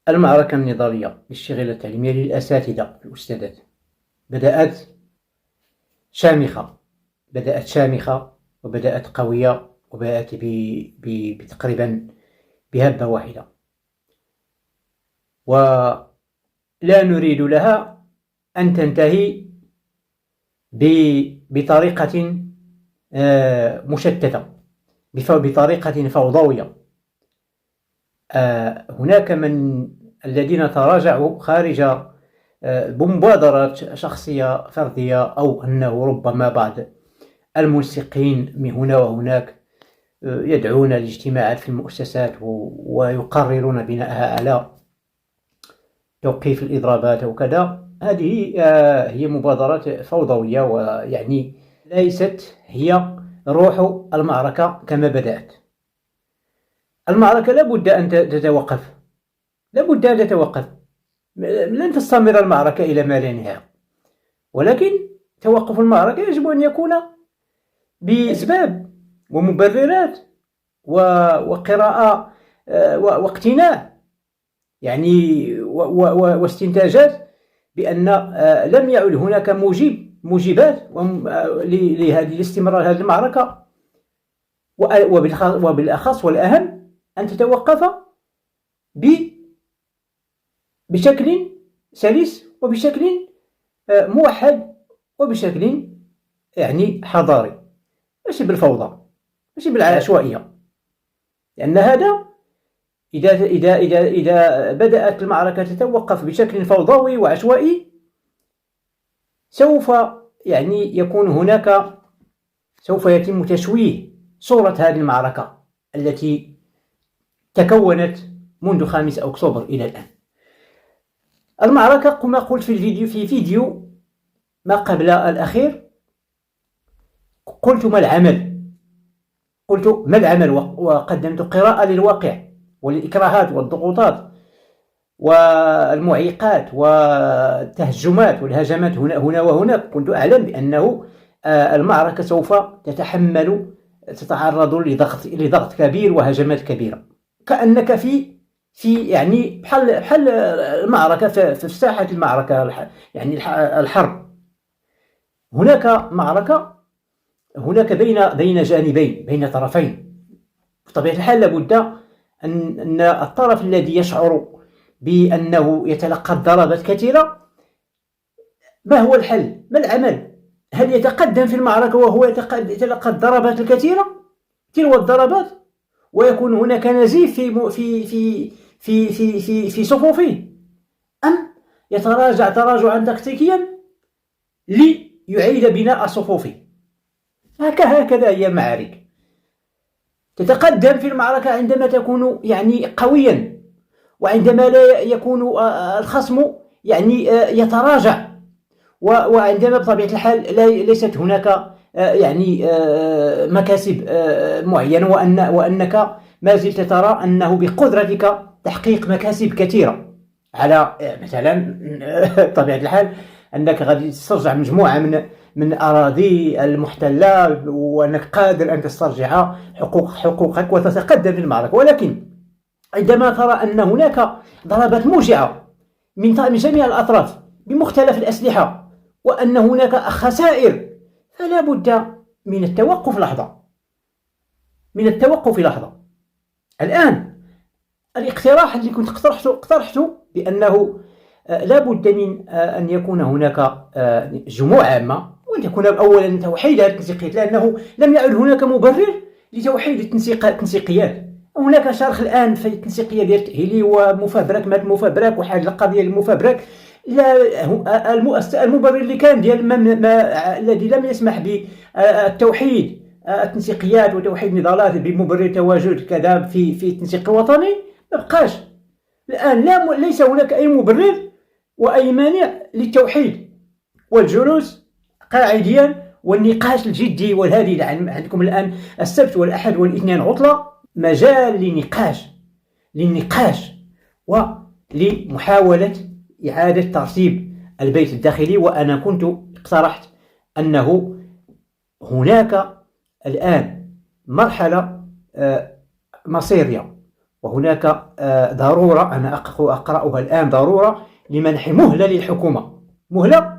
المعركة النضالية للشغل التعليمية للأساتذة الأستاذات بدأت شامخة وبدأت قوية وبدأت تقريبا بهبة واحدة، ولا نريد لها أن تنتهي بطريقة مشتتة، بطريقة فوضوية. هناك من الذين تراجعوا خارج بمبادرة شخصية فردية، أو أنه ربما بعض المنسقين من هنا وهناك يدعون لاجتماعات في المؤسسات ويقررون بناءها على توقيف الإضرابات وكذا. هذه هي مبادرات فوضوية، ويعني ليست هي روح المعركة كما بدأت. المعركة لابد أن تتوقف، لن تستمر المعركة إلى ما لا نهاية، ولكن توقف المعركة يجب أن يكون بأسباب ومبررات وقراءة واقتناع، يعني واستنتاجات بأن لم يعد هناك موجبات لاستمرار هذه المعركة، وبالأخص والأهم أن تتوقف بشكل سلس وبشكل موحد وبشكل يعني حضاري، ماشي بالفوضى، ماشي بالعشوائية. لأن هذا إذا بدأت المعركة تتوقف بشكل فوضوي وعشوائي، سوف يتم تشويه صورة هذه المعركة التي تكونت منذ 5 أكتوبر إلى الآن. المعركة كما قلت في فيديو ما قبل الأخير، قلت ما العمل، وقدمت قراءة للواقع والإكراهات والضغوطات والمعيقات والتهجمات والهجمات هنا وهناك. كنت أعلم بأنه المعركة سوف تتعرض لضغط كبير وهجمات كبيرة، كأنك في يعني بحال المعركة في ساحة المعركة، يعني الحرب. هناك معركة، هناك بين جانبين، بين طرفين. بطبيعة الحال لابد أن الطرف الذي يشعر بأنه يتلقى ضربات كثيرة، ما هو الحل؟ ما العمل؟ هل يتقدم في المعركة وهو يتلقى الضربات الكثيرة تلو الضربات ويكون هناك نزيف في صفوفه، أم يتراجع تراجعا تكتيكيا ليعيد بناء صفوفه؟ هكذا هي المعارك. تتقدم في المعركة عندما تكون يعني قويا، وعندما لا يكون الخصم يعني يتراجع، وعندما بطبيعة الحال ليست هناك يعني مكاسب معينة، وأنك ما زلت ترى أنه بقدرتك تحقيق مكاسب كثيرة، على مثلا بطبيعة الحال أنك غادي تسترجع مجموعة من أراضي المحتلة، وأنك قادر أن تسترجع حقوقك وتتقدم في المعركة. ولكن عندما ترى أن هناك ضربات موجعة من جميع الأطراف بمختلف الأسلحة، وأن هناك خسائر، فلا بد من التوقف لحظة. الآن الاقتراح الذي كنت اقترحته بأنه لا بد من أن يكون هناك جموع عامة، وأن تكون أولا توحيد هذه التنسيقيات، لأنه لم يعد هناك مبرر لتوحيد التنسيقيات. هناك شرخ الآن في التنسيقية ديال التأهيلي ومفبرك مات المفبرك وحاجة القضية المفبرك. المبرر اللي كان ديال الذي لم يسمح بالتوحيد التنسيقيات وتوحيد النضالات بمبرر تواجد كذا في التنسيق الوطني ما بقاش. الآن ليس هناك أي مبرر وأي مانع للتوحيد والجلوس قاعديا والنقاش الجدي والهادي. عندكم الآن السبت والأحد والاثنين عطلة، مجال للنقاش ولمحاولة إعادة ترتيب البيت الداخلي. وأنا كنت اقترحت أنه هناك الآن مرحلة مصيرية وهناك ضرورة، أنا أقرأها الآن، ضرورة لمنح مهلة للحكومة، مهلة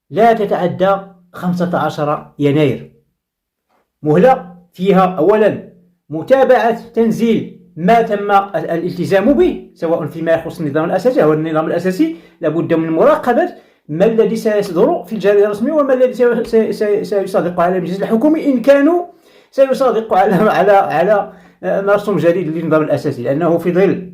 لا تتعدى 15 يناير، مهلة فيها أولا متابعة تنزيل ما تم الالتزام به، سواء فيما يخص النظام الأساسي أو النظام الأساسي. لابد من مراقبة ما الذي سيصدر في الجريدة الرسمية وما الذي سيصادق على المجلس الحكومي، إن كانوا سيصادق على مرسوم جديد للنظام الأساسي، لأنه في ظل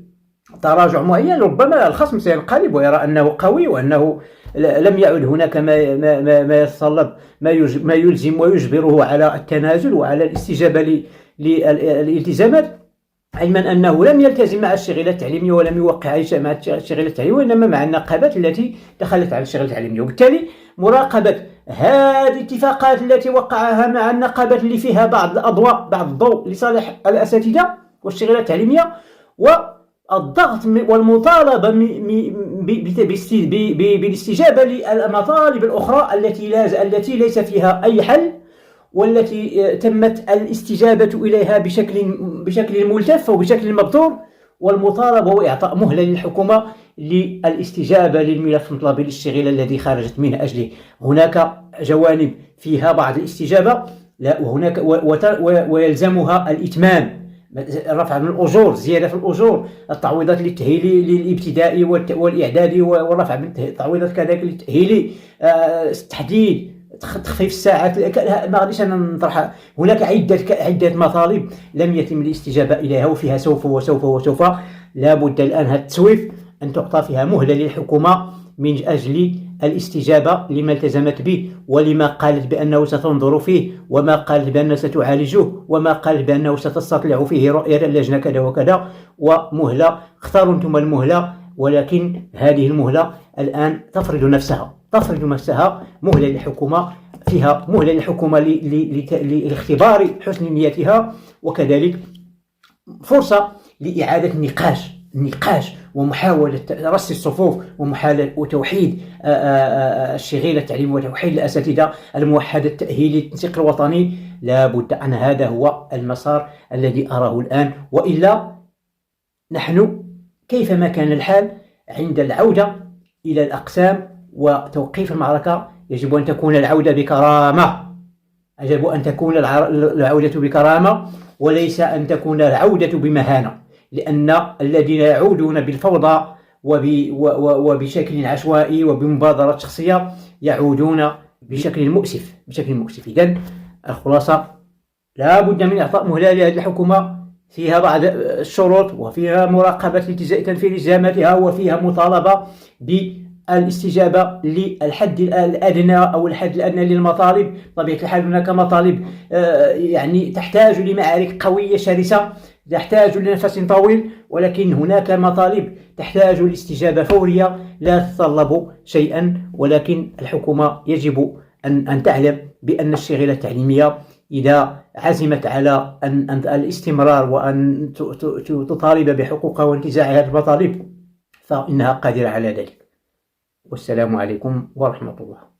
تراجع معين ربما الخصم سينقلب ويرى أنه قوي وأنه لم يعد هناك ما يتطلب ما يلزم ويجبره على التنازل وعلى الاستجابة للالتزامات، علما أنه لم يلتزم مع الشغيلة التعليمية ولم يوقع أي شيء مع الشغيلة التعليمية، وإنما مع النقابات التي تخلت عن الشغيلة التعليمية. وبالتالي مراقبة هذه الاتفاقات التي وقعها مع النقابات اللي فيها بعض الضوء لصالح الأساتذة والشغيلة التعليمية، والضغط والمطالبة بالاستجابة للمطالب الأخرى التي ليس فيها أي حل، والتي تمت الاستجابة إليها بشكل ملتف وبشكل مبتور، والمطالبة وإعطاء مهلة للحكومة للاستجابة للملف المطلبي للشغيلة الذي خرجت من أجله. هناك جوانب فيها بعض الاستجابة، وهناك ويلزمها الإتمام، رفع من الأجور، زيادة في الأجور، التعويضات للتأهيلي للابتدائي والإعدادي، والرفع من التعويضات كذلك للتأهيلي، التحديد، تخفيف الساعات. ما غاديش انا نطرح. هناك عده مطالب لم يتم الاستجابه اليها، وفيها سوف وسوف وسوف. لابد الان هذا التسويف ان تعطى فيها مهله للحكومه من اجل الاستجابه لما التزمت به، ولما قالت بانه ستنظر فيه، وما قالت بانه ستعالجه، وما قالت بانه ستستطلع فيه رؤيه اللجنه كذا وكذا. ومهله، اختاروا انتم المهله، ولكن هذه المهله الان تفرض نفسها مهلة للحكومة، فيها مهلة للحكومة لاختبار حسن نيتها، وكذلك فرصة لإعادة النقاش ومحاولة رص الصفوف ومحاولة وتوحيد الشغيلة التعليم وتوحيد الأساتذة، الموحدة التأهيلي، التنسيق الوطني. لابد أن هذا هو المسار الذي أراه الآن، وإلا نحن كيفما كان الحال عند العودة إلى الأقسام وتوقيف المعركة يجب أن تكون العودة بكرامة، يجب أن تكون العودة بكرامة، وليس أن تكون العودة بمهانة، لأن الذين يعودون بالفوضى وبشكل عشوائي وبمبادرة شخصية يعودون بشكل مؤسف. إذن الخلاصة، لا بد من إعطاء مهلة لهذه الحكومة، فيها بعض الشروط، وفيها مراقبة تنفيذ التزاماتها، وفيها مطالبة بالاستجابة للحد الأدنى أو الحد الأدنى للمطالب. طبيعة الحال هناك مطالب يعني تحتاج لمعارك قوية شرسة، تحتاج لنفس طويل، ولكن هناك مطالب تحتاج لاستجابة فورية لا تتطلب شيئا. ولكن الحكومة يجب أن تعلم بأن الشغيلة التعليمية إذا عزمت على الاستمرار وأن تطالب بحقوقها وانتزاع هذه المطالب فإنها قادرة على ذلك. والسلام عليكم ورحمة الله.